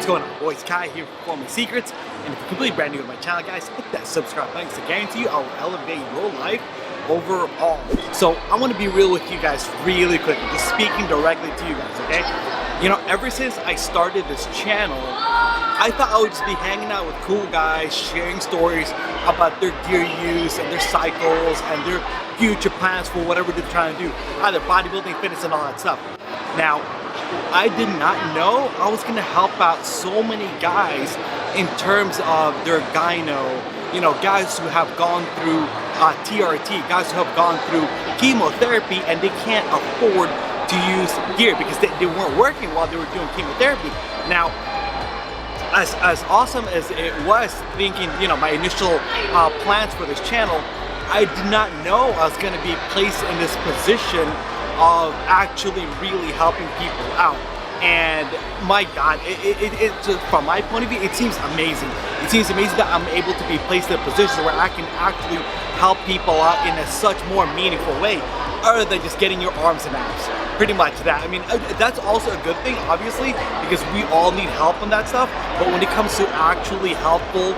What's going on, boys? Kai here for Performing Secrets, and if you're completely brand new to my channel, guys, hit that subscribe button to guarantee you I will elevate your life overall. So I want to be real with you guys really quickly, just speaking directly to you guys, okay? You know, ever since I started this channel, I thought I would just be hanging out with cool guys, sharing stories about their gear use and their cycles and their future plans for whatever they're trying to do, either bodybuilding, fitness, and all that stuff. Now, I did not know I was gonna help out so many guys in terms of their gyno, you know, guys who have gone through TRT, guys who have gone through chemotherapy and they can't afford to use gear because they weren't working while they were doing chemotherapy. Now, as awesome as it was thinking, you know, my initial plans for this channel, I did not know I was gonna be placed in this position of actually really helping people out. And my God, from my point of view, it seems amazing. It seems amazing that I'm able to be placed in a position where I can actually help people out in a such more meaningful way, other than just getting your arms and abs. Pretty much that. I mean, that's also a good thing, obviously, because we all need help on that stuff. But when it comes to actually helpful,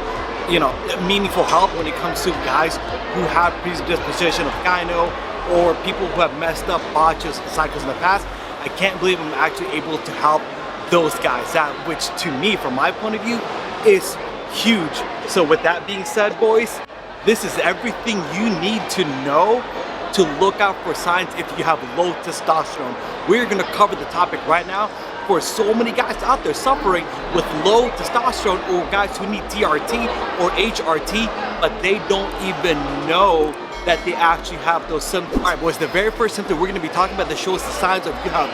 you know, meaningful help, when it comes to guys who have predisposition of gyno, or people who have messed up botches cycles in the past, I can't believe I'm actually able to help those guys out, which to me, from my point of view, is huge. So with that being said, boys, this is everything you need to know to look out for signs if you have low testosterone. We're gonna cover the topic right now for so many guys out there suffering with low testosterone, or guys who need TRT or HRT, but they don't even know that they actually have those symptoms. All right, boys, the very first symptom we're gonna be talking about that shows the signs of you have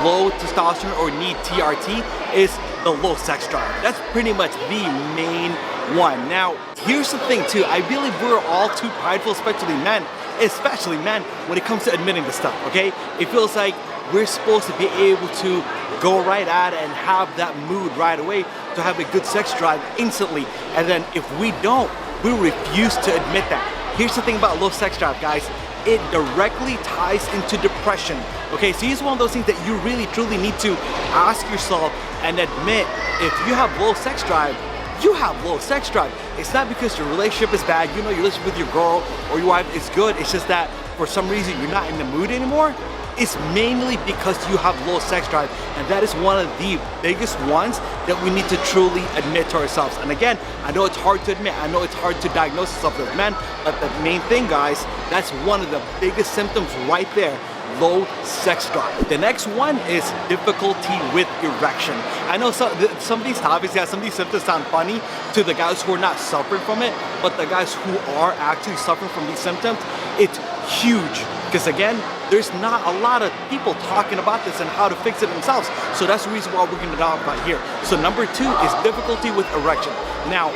low testosterone or need TRT is the low sex drive. That's pretty much the main one. Now, here's the thing too, I believe we're all too prideful, especially men, when it comes to admitting this stuff, okay? It feels like we're supposed to be able to go right at it and have that mood right away to have a good sex drive instantly. And then if we don't, we refuse to admit that. Here's the thing about low sex drive, guys. It directly ties into depression. Okay, so here's one of those things that you really truly need to ask yourself and admit. If you have low sex drive, you have low sex drive. It's not because your relationship is bad, you know, your relationship with your girl or your wife is good. It's just that for some reason you're not in the mood anymore. It's mainly because you have low sex drive, and that is one of the biggest ones that we need to truly admit to ourselves. And again, I know it's hard to admit, I know it's hard to diagnose yourself as men, but the main thing, guys, that's one of the biggest symptoms right there, low sex drive. The next one is difficulty with erection. I know some of these topics, yeah, some of these symptoms sound funny to the guys who are not suffering from it, but the guys who are actually suffering from these symptoms, it's huge. Because again, there's not a lot of people talking about this and how to fix it themselves. So that's the reason why we're gonna talk about here. So number 2 is difficulty with erection. Now,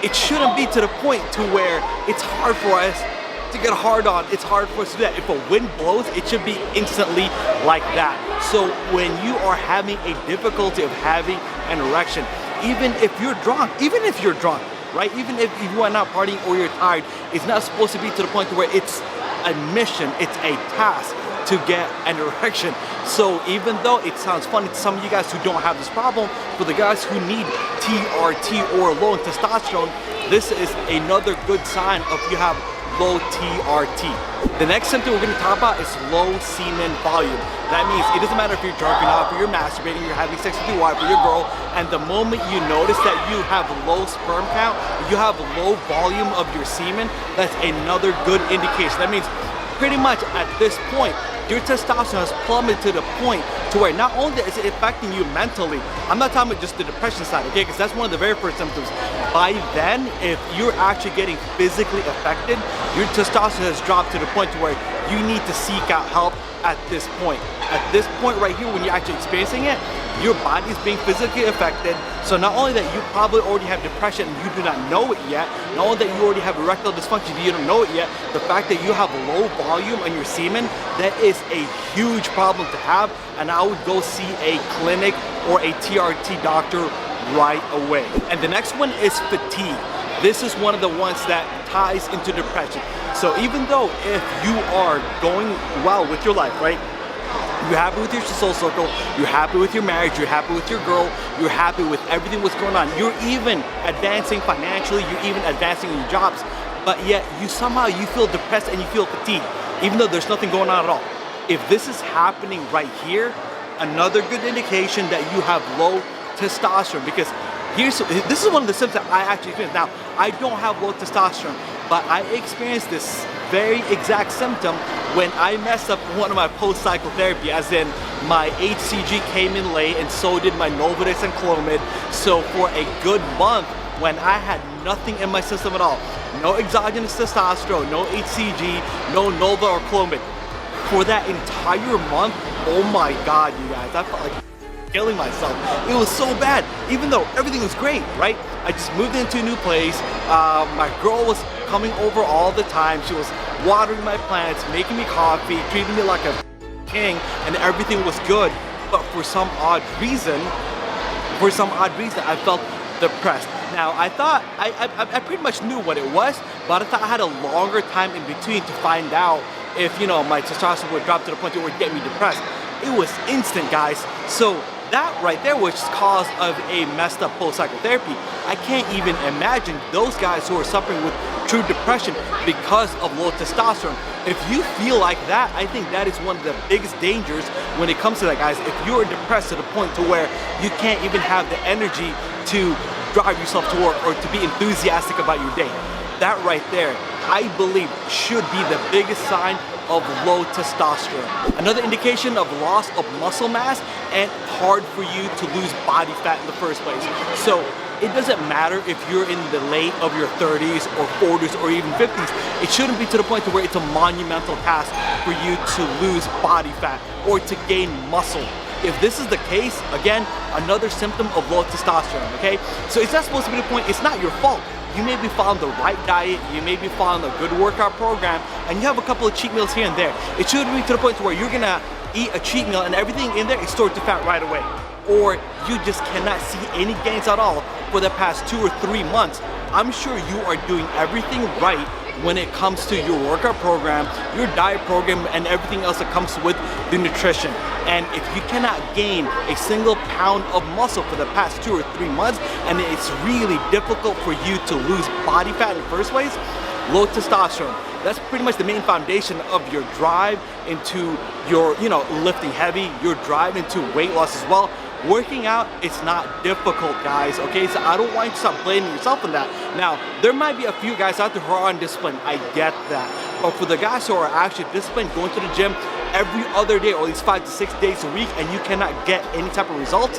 it shouldn't be to the point to where it's hard for us to get hard on. It's hard for us to do that. If a wind blows, it should be instantly like that. So when you are having a difficulty of having an erection, even if you're drunk, right? Even if you are not partying or you're tired, it's not supposed to be to the point to where it's a mission, it's a task to get an erection. So even though it sounds funny to some of you guys who don't have this problem, for the guys who need TRT or low testosterone, this is another good sign of you have low TRT. The next symptom we're going to talk about is low semen volume. That means it doesn't matter if you're drunk or not, if you're masturbating, you're having sex with your wife or your girl, and the moment you notice that you have low sperm count, you have low volume of your semen, that's another good indication. That means pretty much at this point, your testosterone has plummeted to the point to where not only is it affecting you mentally, I'm not talking about just the depression side, okay, because that's one of the very first symptoms. By then, if you're actually getting physically affected, your testosterone has dropped to the point to where you need to seek out help at this point. At this point right here, when you're actually experiencing it, your body is being physically affected. So not only that you probably already have depression and you do not know it yet, not only that you already have erectile dysfunction, you don't know it yet, the fact that you have low volume on your semen, that is a huge problem to have, and I would go see a clinic or a TRT doctor right away. And the next one is fatigue. This is one of the ones that ties into depression. So even though if you are going well with your life, right? You're happy with your soul circle, you're happy with your marriage, you're happy with your girl, you're happy with everything what's going on. You're even advancing financially, you're even advancing in your jobs, but yet you feel depressed and you feel fatigued, even though there's nothing going on at all. If this is happening right here, another good indication that you have low testosterone, because this is one of the symptoms I actually experienced. Now, I don't have low testosterone, but I experienced this very exact symptom when I messed up one of my post-cycle therapy, as in my HCG came in late and so did my Novodex and Clomid. So for a good month, when I had nothing in my system at all, no exogenous testosterone, no HCG, no Nova or Clomid, for that entire month, oh my God, you guys, I felt like killing myself. It was so bad, even though everything was great, right? I just moved into a new place. My girl was coming over all the time. She was watering my plants, making me coffee, treating me like a king, and everything was good. But for some odd reason, I felt depressed. Now, I thought, I pretty much knew what it was, but I thought I had a longer time in between to find out if, my testosterone would drop to the point that it would get me depressed. It was instant, guys. So that right there was cause of a messed up post-cycle therapy. I can't even imagine those guys who are suffering with true depression because of low testosterone. If you feel like that, I think that is one of the biggest dangers when it comes to that, guys. If you're depressed to the point to where you can't even have the energy to drive yourself to work or to be enthusiastic about your day, that right there, I believe, should be the biggest sign of low testosterone. Another indication of loss of muscle mass and hard for you to lose body fat in the first place. So it doesn't matter if you're in the late of your 30s or 40s or even 50s. It shouldn't be to the point to where it's a monumental task for you to lose body fat or to gain muscle. If this is the case, again, another symptom of low testosterone, okay? So it's not supposed to be the point, it's not your fault. You may be following the right diet, you may be following a good workout program, and you have a couple of cheat meals here and there. It shouldn't be to the point to where you're gonna eat a cheat meal and everything in there is stored to fat right away. Or you just cannot see any gains at all for the past 2 or 3 months. I'm sure you are doing everything right when it comes to your workout program, your diet program, and everything else that comes with the nutrition. And if you cannot gain a single pound of muscle for the past 2 or 3 months, and it's really difficult for you to lose body fat in the first place, low testosterone. That's pretty much the main foundation of your drive into your, lifting heavy, your drive into weight loss as well. Working out, it's not difficult, guys, okay? So I don't want you to stop blaming yourself on that. Now, there might be a few guys out there who are undisciplined. I get that. But for the guys who are actually disciplined, going to the gym every other day, or at least 5 to 6 days a week, and you cannot get any type of results,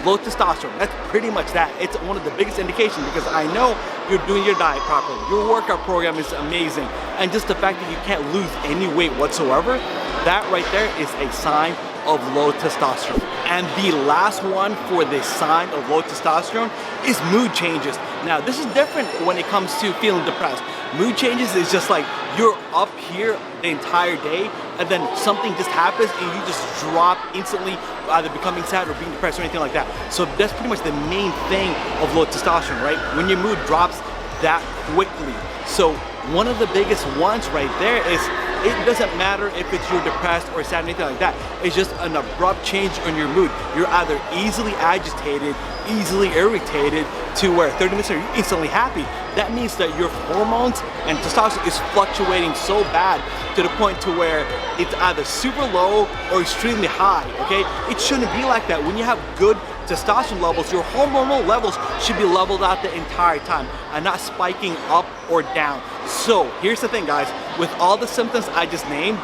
low testosterone. That's pretty much that. It's one of the biggest indications, because I know you're doing your diet properly. Your workout program is amazing. And just the fact that you can't lose any weight whatsoever, that right there is a sign of low testosterone. And the last one for the sign of low testosterone is mood changes. Now, this is different when it comes to feeling depressed. Mood changes is just like you're up here the entire day and then something just happens and you just drop instantly, either becoming sad or being depressed or anything like that. So that's pretty much the main thing of low testosterone, right? When your mood drops that quickly. So one of the biggest ones right there is, it doesn't matter if it's you're depressed or sad or anything like that. It's just an abrupt change in your mood. You're either easily agitated, easily irritated, to where 30 minutes later you're instantly happy. That means that your hormones and testosterone is fluctuating so bad to the point to where it's either super low or extremely high, okay? It shouldn't be like that. When you have good testosterone levels, your hormonal levels should be leveled out the entire time and not spiking up or down. So here's the thing, guys, with all the symptoms I just named,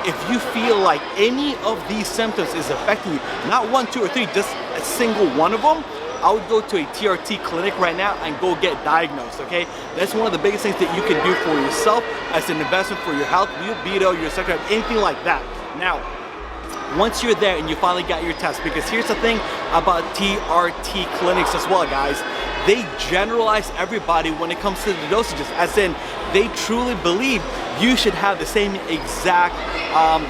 if you feel like any of these symptoms is affecting you, not 1, 2, or 3, just a single one of them, I would go to a TRT clinic right now and go get diagnosed, okay? That's one of the biggest things that you can do for yourself as an investment for your health, your libido, your sex drive, anything like that. Now, once you're there and you finally got your test, because here's the thing about TRT clinics as well, guys, they generalize everybody when it comes to the dosages, as in they truly believe you should have the same exact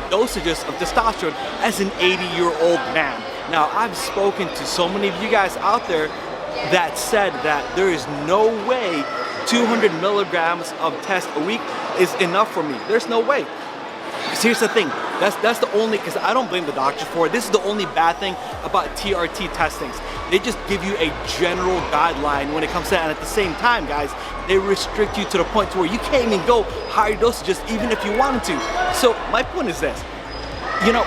dosages of testosterone as an 80-year-old man. Now, I've spoken to so many of you guys out there that said that there is no way 200 milligrams of test a week is enough for me. There's no way. Because here's the thing, That's the only, because I don't blame the doctors for it. This is the only bad thing about TRT testings. They just give you a general guideline when it comes to that, and at the same time, guys, they restrict you to the point to where you can't even go higher dosages even if you wanted to. So my point is this, you know,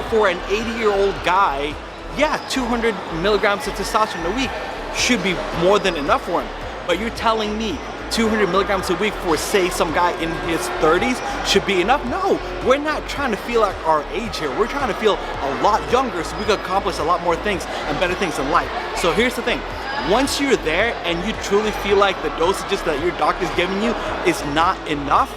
for an 80-year-old guy, yeah, 200 milligrams of testosterone a week should be more than enough for him. But you're telling me 200 milligrams a week for, say, some guy in his 30s should be enough? No, we're not trying to feel like our age here. We're trying to feel a lot younger so we can accomplish a lot more things and better things in life. So here's the thing. Once you're there and you truly feel like the dosages that your doctor's giving you is not enough,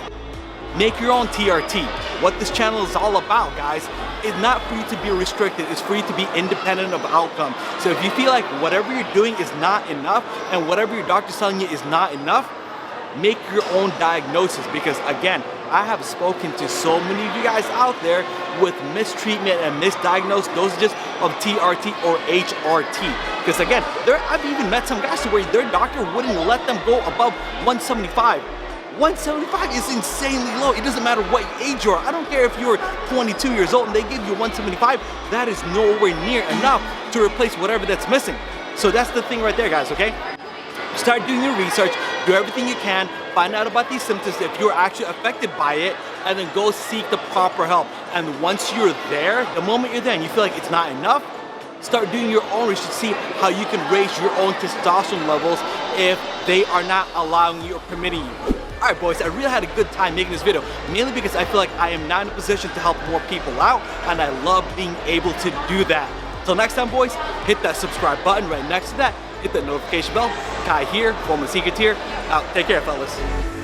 make your own TRT. What this channel is all about, guys, is not for you to be restricted, it's for you to be independent of outcome. So if you feel like whatever you're doing is not enough and whatever your doctor's telling you is not enough, make your own diagnosis, because again, I have spoken to so many of you guys out there with mistreatment and misdiagnosed dosages of TRT or HRT. Because again, I've even met some guys where their doctor wouldn't let them go above 175. 175 is insanely low. It doesn't matter what age you are. I don't care if you're 22 years old and they give you 175. That is nowhere near enough to replace whatever that's missing. So that's the thing right there, guys, okay? Start doing your research, do everything you can, find out about these symptoms if you're actually affected by it, and then go seek the proper help. And once you're there, the moment you're there and you feel like it's not enough, start doing your own research to see how you can raise your own testosterone levels if they are not allowing you or permitting you. Alright boys, I really had a good time making this video, mainly because I feel like I am now in a position to help more people out, and I love being able to do that. Till next time boys, hit that subscribe button right next to that, hit that notification bell. Kai here, former Secret here. Out. Take care fellas.